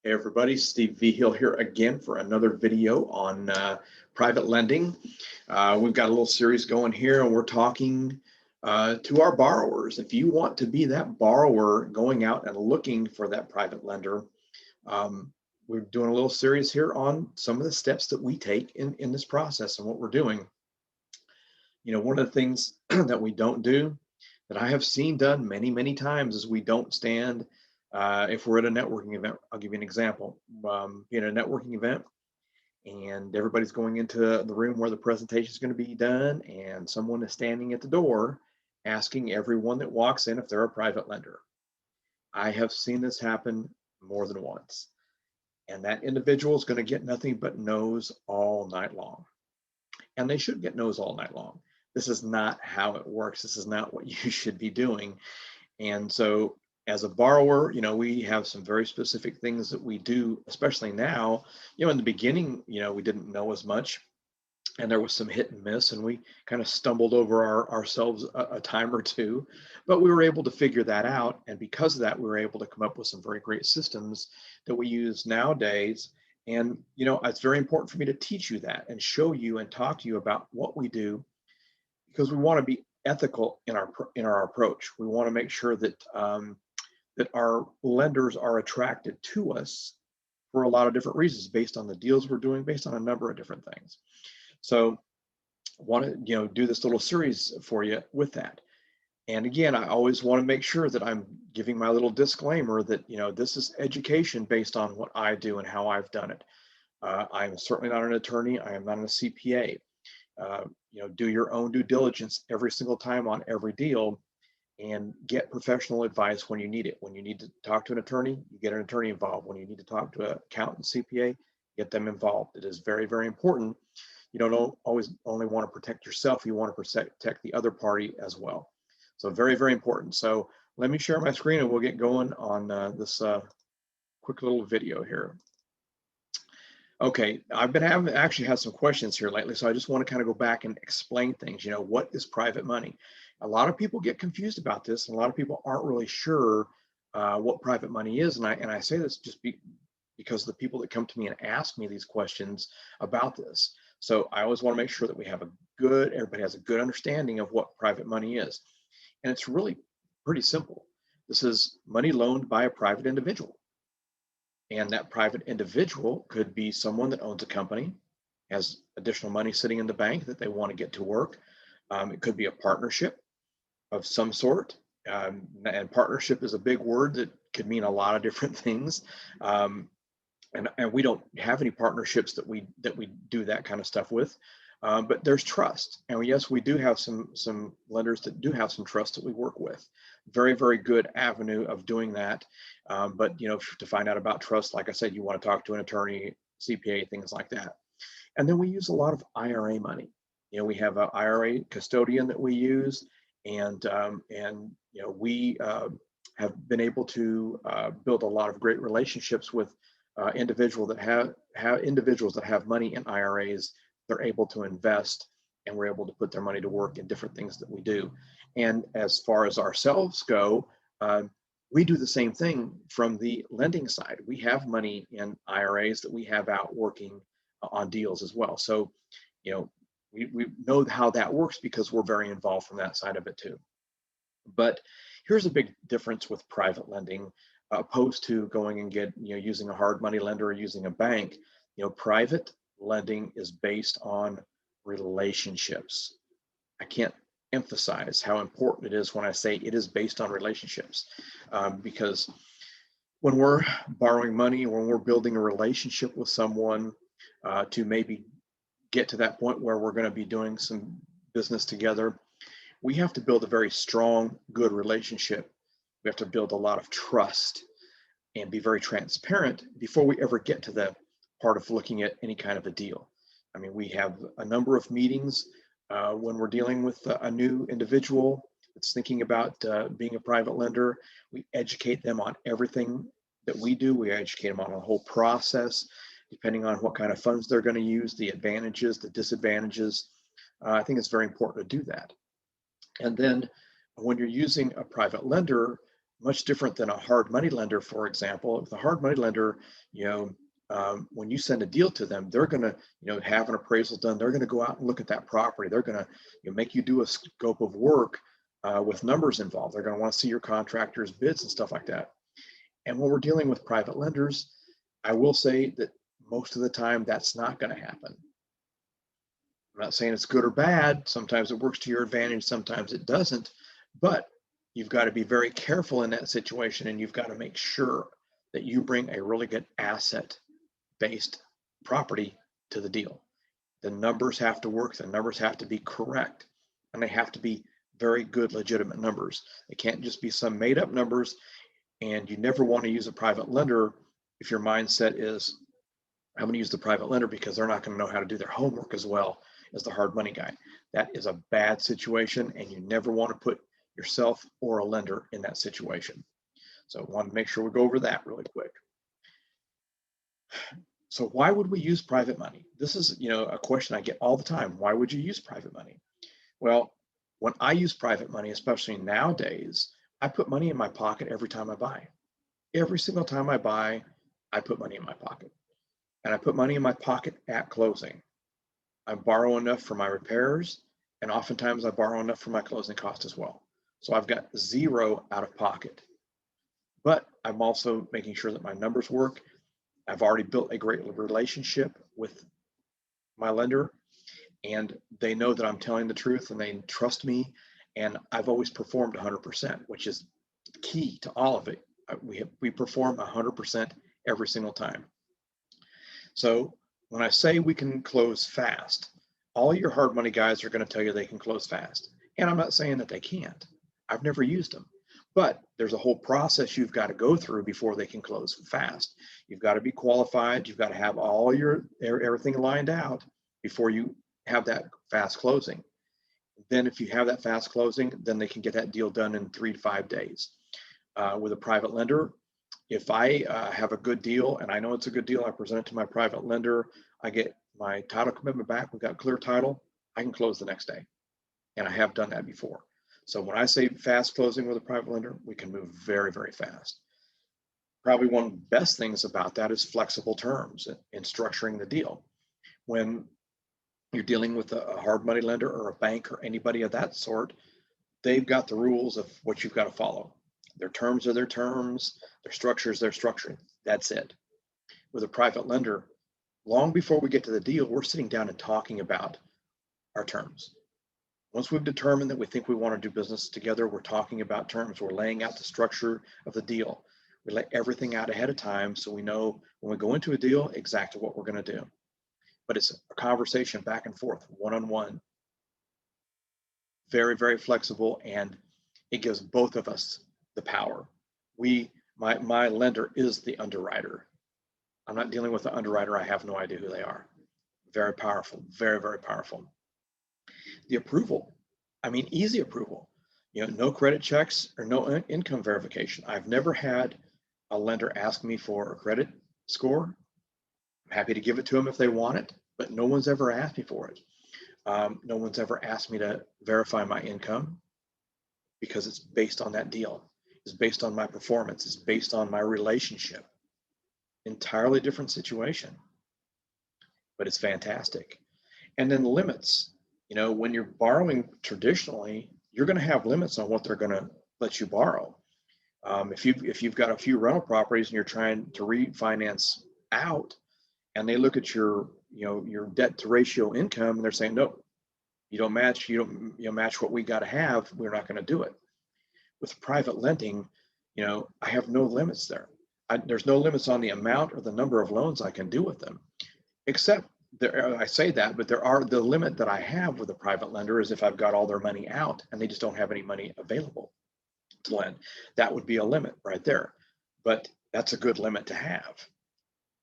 Hey everybody, Steve Vigil here again for another video on private lending. We've got a little series going here and we're talking to our borrowers. If you want to be that borrower going out and looking for that private lender, we're doing a little series here on some of the steps that we take in this process and what we're doing. You know, one of the things that we don't do that I have seen done many times is we don't stand. If we're at a networking event, I'll give you an example. Being at a networking event and everybody's going into the room where the presentation is going to be done, and someone is standing at the door asking everyone that walks in if they're a private lender. I have seen this happen more than once, and that individual is going to get nothing but no's all night long. And they should get no's all night long. This is not how it works. This is not what you should be doing. And so as a borrower, you know, we have some very specific things that we do, especially now. You know, in the beginning, you know, we didn't know as much and there was some hit and miss and we kind of stumbled over ourselves a time or two, but we were able to figure that out. And because of that, we were able to come up with some very great systems that we use nowadays. And, you know, it's very important for me to teach you that and show you and talk to you about what we do, because we want to be ethical in our approach. We want to make sure that that our lenders are attracted to us for a lot of different reasons, based on the deals we're doing, based on a number of different things. So I want to, you know, do this little series for you with that. And again, I always want to make sure that I'm giving my little disclaimer that, you know, this is education based on what I do and how I've done it. I'm certainly not an attorney. I am not a CPA. You know, do your own due diligence every single time on every deal and get professional advice when you need it. When you need to talk to an attorney, you get an attorney involved. When you need to talk to an accountant, CPA, get them involved. It is very important. You don't always only want to protect yourself, you want to protect the other party as well. So very important. So let me share my screen and we'll get going on this quick little video here. Okay, I've been actually had some questions here lately, so I just want to kind of go back and explain things. You know, what is private money? A lot of people get confused about this, and a lot of people aren't really sure what private money is. And I say this just because the people that come to me and ask me these questions about this. So I always want to make sure that everybody has a good understanding of what private money is. And it's really pretty simple. This is money loaned by a private individual. And that private individual could be someone that owns a company, has additional money sitting in the bank that they want to get to work. It could be a partnership of some sort. And partnership is a big word that could mean a lot of different things. And we don't have any partnerships that we do that kind of stuff with. But there's trust. And yes, we do have some lenders that do have some trust that we work with. Very good avenue of doing that. But you know, to find out about trust, like I said, you want to talk to an attorney, CPA, things like that. And then we use a lot of IRA money. You know, we have an IRA custodian that we use, and you know, we have been able to build a lot of great relationships with individuals that have money in IRAs. They're able to invest, and we're able to put their money to work in different things that we do. And as far as ourselves go, we do the same thing from the lending side. We have money in IRAs that we have out working on deals as well. So, you know, we know how that works because we're very involved from that side of it too. But here's a big difference with private lending opposed to going and using a hard money lender or using a bank. You know, private lending is based on relationships. I can't emphasize how important it is when I say it is based on relationships, because when we're borrowing money, when we're building a relationship with someone to maybe get to that point where we're going to be doing some business together, we have to build a very strong, good relationship. We have to build a lot of trust and be very transparent before we ever get to the part of looking at any kind of a deal. I mean, we have a number of meetings when we're dealing with a new individual that's thinking about being a private lender. We educate them on everything that we do. We educate them on the whole process, depending on what kind of funds they're going to use, the advantages, the disadvantages. I think it's very important to do that. And then when you're using a private lender, much different than a hard money lender, for example. If a hard money lender, when you send a deal to them, they're going to, have an appraisal done. They're going to go out and look at that property. They're going to make you do a scope of work with numbers involved. They're going to want to see your contractor's bids and stuff like that. And when we're dealing with private lenders, I will say that most of the time that's not going to happen. I'm not saying it's good or bad. Sometimes it works to your advantage, sometimes it doesn't. But you've got to be very careful in that situation, and you've got to make sure that you bring a really good asset-based property to the deal. The numbers have to work, the numbers have to be correct, and they have to be very good, legitimate numbers. They can't just be some made-up numbers, and you never want to use a private lender if your mindset is, I'm going to use the private lender because they're not going to know how to do their homework as well as the hard money guy. That is a bad situation, and you never want to put yourself or a lender in that situation. So I want to make sure we go over that really quick. So why would we use private money? This is, a question I get all the time. Why would you use private money? Well, when I use private money, especially nowadays, I put money in my pocket every time I buy. Every single time I buy, I put money in my pocket. And I put money in my pocket at closing. I borrow enough for my repairs, and oftentimes I borrow enough for my closing cost as well. So I've got zero out of pocket. But I'm also making sure that my numbers work. I've already built a great relationship with my lender, and they know that I'm telling the truth, and they trust me. And I've always performed 100%, which is key to all of it. We perform 100% every single time. So when I say we can close fast, all your hard money guys are going to tell you they can close fast. And I'm not saying that they can't. I've never used them. But there's a whole process you've got to go through before they can close fast. You've got to be qualified. You've got to have all everything lined out before you have that fast closing. Then if you have that fast closing, then they can get that deal done in 3 to 5 days. With a private lender, if I have a good deal and I know it's a good deal, I present it to my private lender, I get my title commitment back, we've got clear title, I can close the next day. And I have done that before. So when I say fast closing with a private lender, we can move very, very fast. Probably one of the best things about that is flexible terms in structuring the deal. When you're dealing with a hard money lender or a bank or anybody of that sort, they've got the rules of what you've got to follow. Their terms are their terms, their structure is their structure. That's it. With a private lender, long before we get to the deal, we're sitting down and talking about our terms. Once we've determined that we think we want to do business together, we're talking about terms. We're laying out the structure of the deal. We lay everything out ahead of time so we know when we go into a deal exactly what we're going to do. But it's a conversation back and forth, one-on-one. Very, very flexible, and it gives both of us the power. My lender is the underwriter. I'm not dealing with the underwriter. I have no idea who they are. Very powerful, very, very powerful. The approval, easy approval. No credit checks or no income verification. I've never had a lender ask me for a credit score. I'm happy to give it to them if they want it, but no one's ever asked me for it. No one's ever asked me to verify my income because it's based on that deal. It's based on my performance. It's based on my relationship. Entirely different situation, but it's fantastic. And then the limits. When you're borrowing traditionally, you're going to have limits on what they're going to let you borrow. If you've got a few rental properties and you're trying to refinance out, and they look at your debt to ratio income, and they're saying, no, you don't match what we got to have, we're not going to do it. With private lending, I have no limits there. There's no limits on the amount or the number of loans I can do with them, except I say that, but the limit that I have with a private lender is if I've got all their money out and they just don't have any money available to lend. That would be a limit right there, but that's a good limit to have.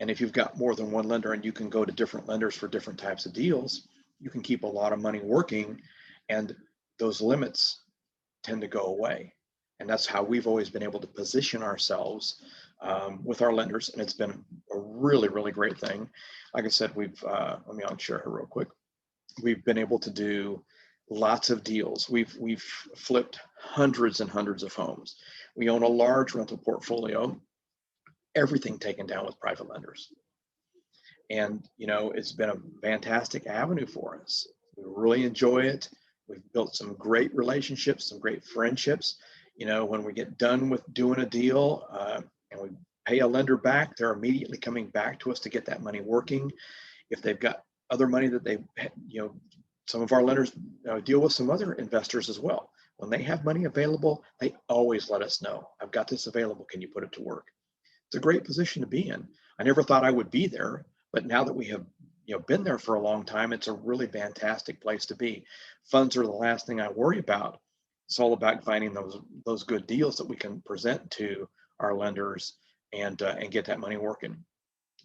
And if you've got more than one lender and you can go to different lenders for different types of deals, you can keep a lot of money working, and those limits tend to go away. And that's how we've always been able to position ourselves with our lenders, and it's been a really, really great thing. Like I said, let me share here real quick. We've been able to do Lots of deals. We've flipped hundreds and hundreds of homes. We own a large rental portfolio, everything taken down with private lenders. And, it's been a fantastic avenue for us. We really enjoy it. We've built some great relationships, some great friendships. When we get done with doing a deal and we pay a lender back, they're immediately coming back to us to get that money working. If they've got other money that they, some of our lenders deal with some other investors as well. When they have money available, they always let us know. I've got this available. Can you put it to work? It's a great position to be in. I never thought I would be there, but now that we have been there for a long time, it's a really fantastic place to be. Funds are the last thing I worry about. It's all about finding those good deals that we can present to our lenders and get that money working.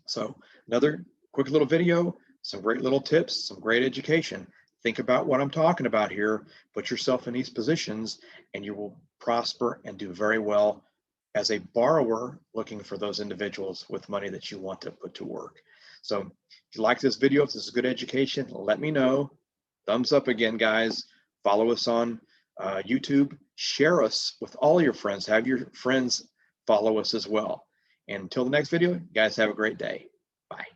So another quick little video, some great little tips, some great education. Think about what I'm talking about here. Put yourself in these positions and you will prosper and do very well as a borrower looking for those individuals with money that you want to put to work. So if you like this video, if this is good education, let me know. Thumbs up again, guys. Follow us on YouTube. Share us with all your friends. Have your friends follow us as well. And until the next video, guys, have a great day. Bye.